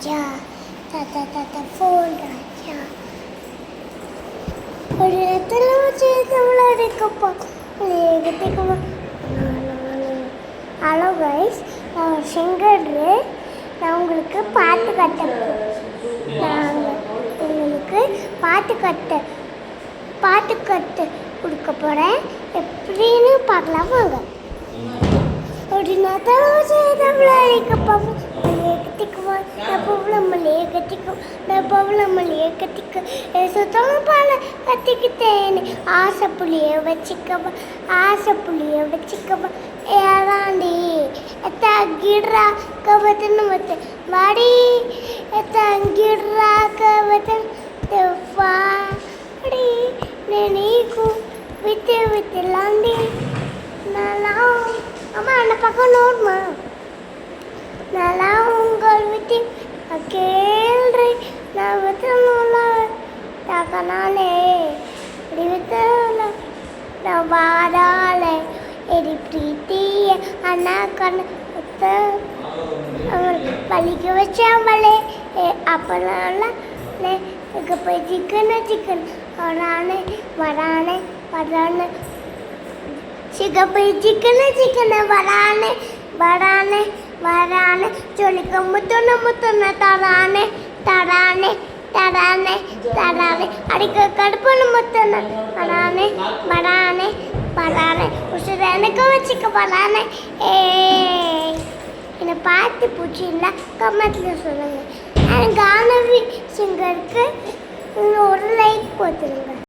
ராஜா தாத்தா தாத்தா ஃபோன் ராஜா ஒரு இடத்துல வச்சு தமிழடிக்கப்போ ஹலோ கைஸ், நான் செங்கட்ரு. நான் உங்களுக்கு பாட்டு கட்டு கொடுக்க போகிறேன். எப்படின்னு பார்க்கலாம் வாங்க. ஒரு தமிழடிக்கப்போ கத்திக்கிட்டேன். ஆசை புளிய வச்சுக்கவா ஏதாண்டி தங்கிடுறா கவத்தன்னு மத்த வாடி தங்கிடுறா கவத்தன் வாடி நீக்கு வித்துலாண்டி நல்லா அம்மா அந்த பக்கம் நோடுமா நல்லா உங்கள் விட்டு கேள்றி நான் வித்தல தகனாலே இப்படி வித்தல நான் வாடாலே எடி பிரீத்திய அண்ணா கண்ணு பழிக்க வச்சாமலே அப்பனால போய் சிக்கன் வரானே போய் சிக்கன் வரானே சொல்லிக்க முத்தொன்ன தரானே அடிக்க கடுப்புன்னு முத்தொன்ன வரானே உசுர எனக்கு வச்சுக்க வரானே. என்னை பார்த்து பிடிச்சிருந்தா கமெண்ட்ல சொல்லுங்க. எனக்கு ஆனவி சிங்கருக்கு ஒரு லைக் போட்டுருங்க.